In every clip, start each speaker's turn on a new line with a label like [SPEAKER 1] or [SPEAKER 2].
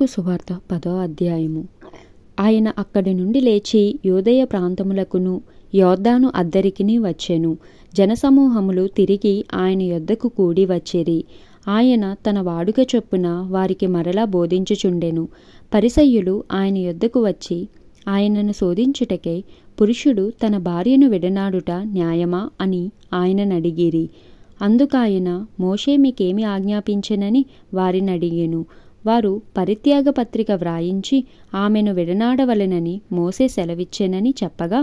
[SPEAKER 1] Mark సువార్త 10వ అధ్యాయము. ఆయన అక్కడి నుండి లేచి యూదయ ప్రాంతములకును యొర్దాను అద్దరికిని వచ్చెను. జనసమూహములు తిరిగి ఆయన యొద్దకు కూడి వచ్చిరి. ఆయన తన వాడుక చొప్పున వారికి మరలా బోధించుచుండెను. పరిసయ్యులు ఆయన యొద్దకు వచ్చి ఆయనను శోధించుటకై పురుషుడు తన భార్యను విడనాడుట న్యాయమా అని ఆయననడిగిరి. అందుకాయన మోషే మీకేమి ఆజ్ఞాపించెనని వారినడిగెను. వారు పరిత్యాగ పత్రిక వ్రాయించి ఆమెను విడనాడవలెనని మోసే సెలవిచ్చెనని చెప్పగా,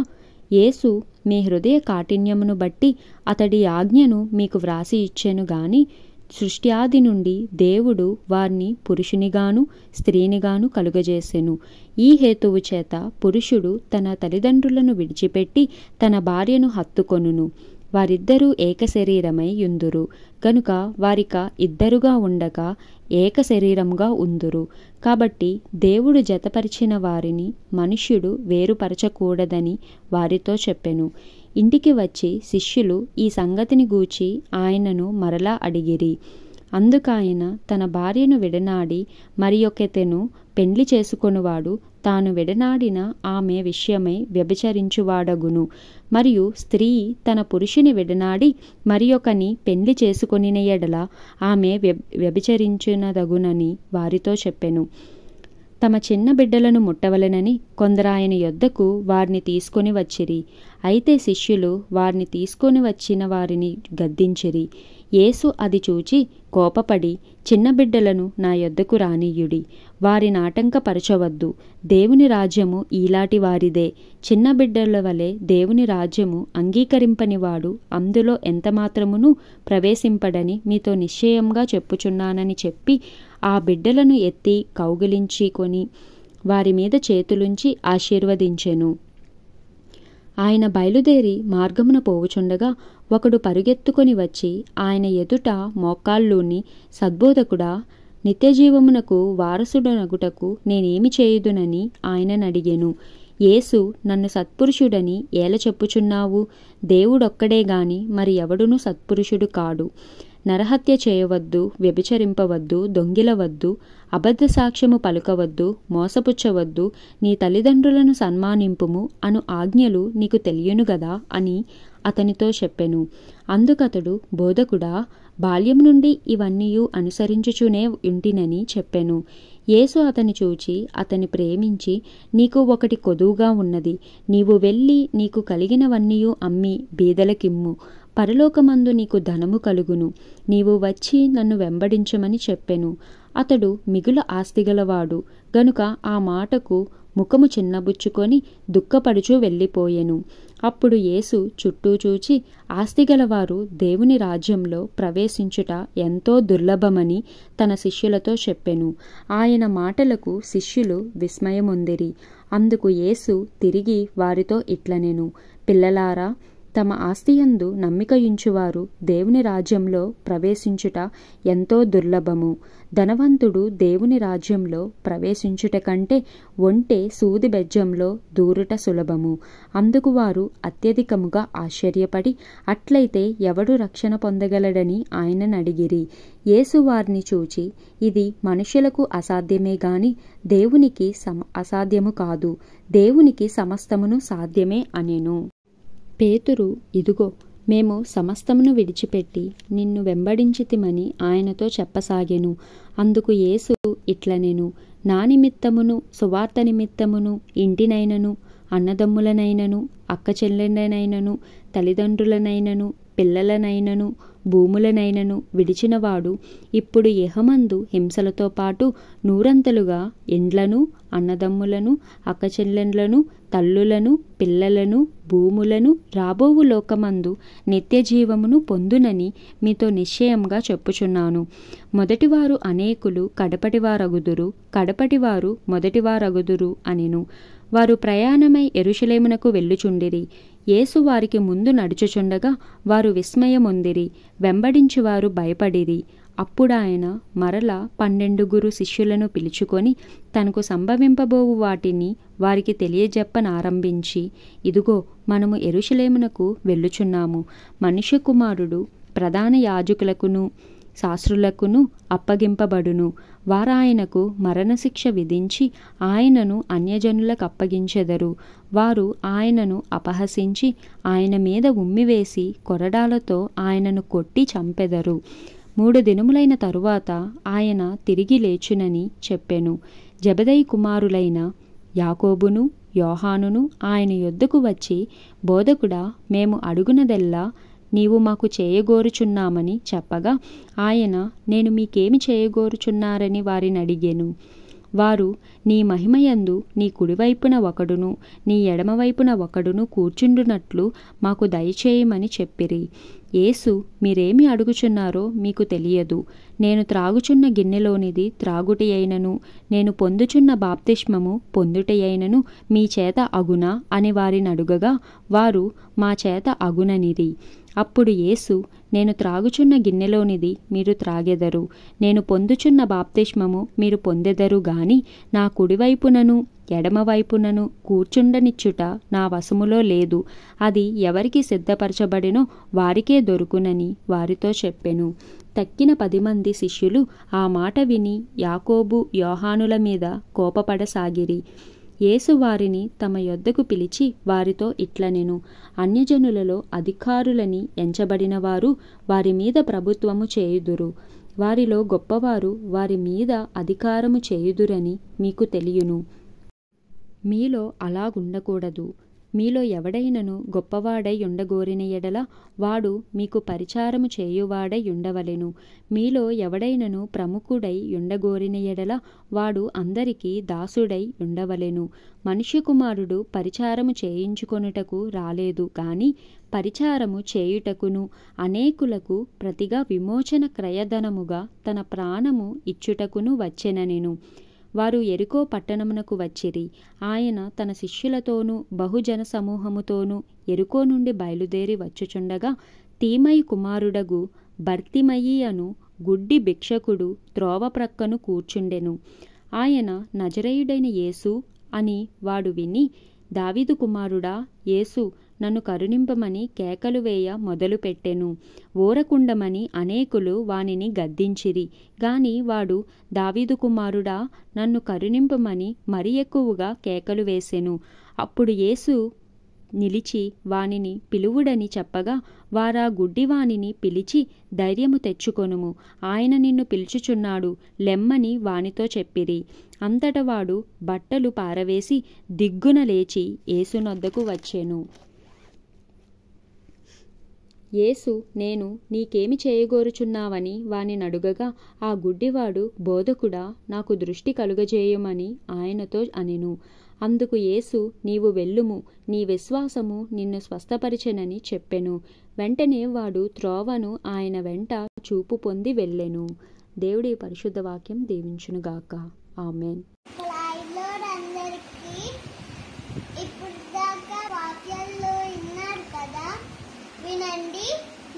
[SPEAKER 1] యేసు మీ హృదయ కాఠిన్యమును బట్టి అతడి ఆజ్ఞను మీకు వ్రాసి ఇచ్చెను గాని సృష్ట్యాది నుండి దేవుడు వారిని పురుషునిగాను స్త్రీనిగాను కలుగజేసెను. ఈ హేతువు చేత పురుషుడు తన తల్లిదండ్రులను విడిచిపెట్టి తన భార్యను హత్తుకొనును. వారిద్దరూ ఏక శరీరమై యుందురు. కనుక వారిక ఇద్దరుగా ఉండగా ఏక శరీరముగా ఉందురు. కాబట్టి దేవుడు జతపరిచిన వారిని మనుష్యుడు వేరుపరచకూడదని వారితో చెప్పెను. ఇంటికి వచ్చి శిష్యులు ఈ సంగతిని గూర్చి ఆయనను మరలా అడిగిరి. అందుకాయన తన భార్యను విడనాడి మరియొకతెను పెండ్లి చేసుకొనువాడు తాను విడనాడిన ఆమె విషయమై వ్యభిచరించువాడగును. మరియు స్త్రీ తన పురుషుని విడనాడి మరియొకని పెండ్లి చేసుకొనిన యెడల ఆమె వ్యభిచరించునదగునని వారితో చెప్పెను. తమ చిన్న బిడ్డలను ముట్టవలెనని కొందరాయన యొద్దకు వారిని తీసుకొని వచ్చిరి. అయితే శిష్యులు వారిని తీసుకొని వచ్చిన వారిని గద్దించిరి. యేసు అది చూచి కోపపడి, చిన్న బిడ్డలను నా యొద్దకు రానియ్యుడి, వారిని ఆటంకపరచవద్దు. దేవుని రాజ్యము ఈలాటి వారిదే. చిన్న బిడ్డల వలె దేవుని రాజ్యము అంగీకరింపనివాడు అందులో ఎంతమాత్రమును ప్రవేశింపడని మీతో నిశ్చయంగా చెప్పుచున్నానని చెప్పి ఆ బిడ్డలను ఎత్తి కౌగిలించుకొని వారి మీద చేతులుంచి ఆశీర్వదించెను. ఆయన బయలుదేరి మార్గమున పోవుచుండగా ఒకడు పరుగెత్తుకొని వచ్చి ఆయన ఎదుట మోకాళ్ళూని, సద్బోధకుడా, నిత్యజీవమునకు వారసుడనగుటకు నేనేమి చేయుదునని ఆయననడిగెను. యేసు, నన్ను సత్పురుషుడని ఏల చెప్పుచున్నావు? దేవుడొక్కడే గాని మరి ఎవడునూ సత్పురుషుడు కాడు. నరహత్య చేయవద్దు, వ్యభిచరింపవద్దు, దొంగిలవద్దు, అబద్ధ సాక్ష్యము పలుకవద్దు, మోసపుచ్చవద్దు, నీ తల్లిదండ్రులను సన్మానింపుము అను ఆజ్ఞలు నీకు తెలియను గదా అని అతనితో చెప్పెను. అందుకతడు, బోధకుడా, బాల్యం నుండి ఇవన్నీయు అనుసరించుచునే ఉంటినని చెప్పెను. యేసు అతని చూచి అతని ప్రేమించి, నీకు ఒకటి కొదువుగా ఉన్నది. నీవు వెళ్ళి నీకు కలిగినవన్నీయు అమ్మి బీదలకిమ్ము, పరలోకమందు నీకు ధనము కలుగును. నీవు వచ్చి నన్ను వెంబడించమని చెప్పెను. అతడు మిగుల ఆస్తిగలవాడు గనుక ఆ మాటకు ముఖము చిన్నబుచ్చుకొని దుఃఖపడుచూ వెళ్ళిపోయెను. అప్పుడు యేసు చుట్టూ చూచి, ఆస్తిగలవారు దేవుని రాజ్యంలో ప్రవేశించుట ఎంతో దుర్లభమని తన శిష్యులతో చెప్పెను. ఆయన మాటలకు శిష్యులు విస్మయముందిరి. అందుకు యేసు తిరిగి వారితో ఇట్లనెను, పిల్లలారా, తమ ఆస్తియందు నమ్మికయుంచువారు దేవుని రాజ్యంలో ప్రవేశించుట ఎంతో దుర్లభము. ధనవంతుడు దేవుని రాజ్యంలో ప్రవేశించుట కంటే ఒంటె సూది బెజ్జంలో దూరుట సులభము. అందుకు వారు అత్యధికముగా ఆశ్చర్యపడి, అట్లయితే ఎవడు రక్షణ పొందగలడని ఆయననడిగిరి. యేసు వారిని చూచి, ఇది మనుష్యులకు అసాధ్యమే గాని దేవునికి అసాధ్యము కాదు. దేవునికి సమస్తమును సాధ్యమే అనెను. పేతురు, ఇదిగో, మేము సమస్తమును విడిచిపెట్టి నిన్ను వెంబడించితిమని ఆయనతో చెప్పసాగెను. అందుకు యేసు ఇట్లనెను, నా నిమిత్తమును సువార్త నిమిత్తమును ఇంటినైనను, అన్నదమ్ములనైనను, అక్క చెల్లెండనైనను, తల్లిదండ్రులనైనను, పిల్లలనైనను, భూములనైనను విడిచినవాడు ఇప్పుడు ఇహమందు హింసలతో పాటు నూరంతలుగా ఇండ్లను, అన్నదమ్ములను, అక్కచెల్లెండ్లను, తల్లులను, పిల్లలను, భూములను రాబోవు లోకమందు నిత్యజీవమును పొందునని మీతో నిశ్చయంగా చెప్పుచున్నాను. మొదటివారు అనేకులు కడపటివారగుదురు, కడపటివారు మొదటివారగుదురు అనెను. వారు ప్రయాణమై యెరూషలేమునకు వెళ్ళుచుండిరి. యేసు వారికి ముందు నడుచుచుండగా వారు విస్మయముందిరి, వెంబడించువారు భయపడిరి. అప్పుడాయన మరల 12 శిష్యులను పిలుచుకొని తనకు సంభవింపబోవు వాటిని వారికి తెలియజెప్పనారంభించి, ఇదిగో, మనము యెరూషలేమునకు వెళ్ళుచున్నాము. మనుష్య కుమారుడు ప్రధాన యాజకులకును శాస్త్రులకును అప్పగింపబడును. వారాయనకు మరణశిక్ష విధించి ఆయనను అన్యజనులకు అప్పగించెదరు. వారు ఆయనను అపహసించి ఆయన మీద ఉమ్మివేసి కొరడాలతో ఆయనను కొట్టి చంపెదరు. 3 దినములైన తరువాత ఆయన తిరిగి లేచునని చెప్పెను. జెబెదయి కుమారులైన యాకోబును యోహానును ఆయన యొద్దకు వచ్చి, బోధకుడా, మేము అడుగునదెల్లా నీవు మాకు చేయగోరుచున్నామని చెప్పగా, ఆయన, నేను మీకేమి చేయగోరుచున్నారని వారిని అడిగెను. వారు, నీ మహిమయందు నీ కుడివైపున ఒకడును నీ ఎడమవైపున ఒకడును కూర్చుండునట్లు మాకు దయచేయమని చెప్పిరి. యేసు, మీరేమి అడుగుచున్నారో మీకు తెలియదు. నేను త్రాగుచున్న గిన్నెలోనిది త్రాగుటి అయినను, నేను పొందుచున్న బాప్తిస్మము పొందుటి అయినను మీ చేత అగునా అని వారిని అడుగగా, వారు, మా చేత అగుననిరి. అప్పుడు యేసు, నేను త్రాగుచున్న గిన్నెలోనిది మీరు త్రాగెదరు, నేను పొందుచున్న బాప్తిస్మము మీరు పొందెదరు గాని నా కుడివైపునను ఎడమవైపునను కూర్చుండనిచ్చుట నా వశములో లేదు. అది ఎవరికి సిద్ధపరచబడినో వారికే దొరుకునని వారితో చెప్పెను. తక్కిన 10 మంది శిష్యులు ఆ మాట విని యాకోబు యోహానుల మీద కోపపడసాగిరి. యేసు వారిని తమ యొద్దకు పిలిచి వారితో ఇట్లనెను, అన్యజనులలో అధికారులని ఎంచబడిన వారు వారి మీద ప్రభుత్వము చేయుదురు. వారిలో గొప్పవారు వారి మీద అధికారము చేయుదురని మీకు తెలియను. మీలో అలాగుండకూడదు. మీలో ఎవడైనను గొప్పవాడై ఉండగోరిన ఎడల వాడు మీకు పరిచారము చేయువాడై ఉండవలెను. మీలో ఎవడైనను ప్రముఖుడై ఉండగోరిన ఎడల వాడు అందరికీ దాసుడై ఉండవలెను. మనుష్య కుమారుడు పరిచారము చేయించుకొనుటకు రాలేదు గాని పరిచారము చేయుటకును అనేకులకు ప్రతిగా విమోచన క్రయధనముగా తన ప్రాణము ఇచ్చుటకును వచ్చెననెను. వారు యెరికో పట్టణమునకు వచ్చిరి. ఆయన తన శిష్యులతోనూ బహుజన సమూహముతోనూ యెరికో నుండి బయలుదేరి వచ్చుచుండగా, తీమయి కుమారుడగు బర్తిమయి అను గుడ్డి భిక్షకుడు త్రోవ ప్రక్కను కూర్చుండెను. ఆయన నజరేయుడైన యేసు అని వాడు విని, దావీదు కుమారుడా యేసు, నన్ను కరుణింపమని కేకలు వేయ మొదలుపెట్టెను. ఊరకుండమని అనేకులు వానిని గద్దించిరి. గాని వాడు, దావీదు కుమారుడా, నన్ను కరుణింపమని మరి ఎక్కువగా కేకలు వేసెను. అప్పుడు యేసు నిలిచి వానిని పిలువుడని చెప్పగా, వారా గుడ్డివానిని పిలిచి, ధైర్యము తెచ్చుకొనుము, ఆయన నిన్ను పిలుచుచున్నాడు, లెమ్మని వానితో చెప్పిరి. అంతట వాడు బట్టలు పారవేసి దిగ్గున లేచి యేసునొద్దకు వచ్చెను. యేసు, నేను నీకేమి చేయగోరుచున్నావని వానినడుగగా, ఆ గుడ్డివాడు, బోధకుడా, నాకు దృష్టి కలుగజేయుమని ఆయనతో అనెను. అందుకు యేసు, నీవు వెళ్ళుము, నీ విశ్వాసము నిన్ను స్వస్థపరిచెనని చెప్పెను. వెంటనే వాడు త్రోవను ఆయన వెంట చూపు పొంది వెళ్ళెను. దేవుడి పరిశుద్ధ వాక్యం దీవించునుగాక. ఆమెన్.
[SPEAKER 2] వినండి,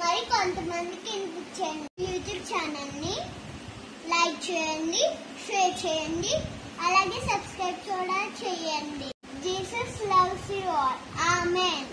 [SPEAKER 2] మరి కొంతమందికి వినిపించండి. యూట్యూబ్ ఛానల్ని లైక్ చేయండి, షేర్ చేయండి, అలాగే సబ్స్క్రైబ్ కూడా చేయండి. Jesus loves you all. Amen.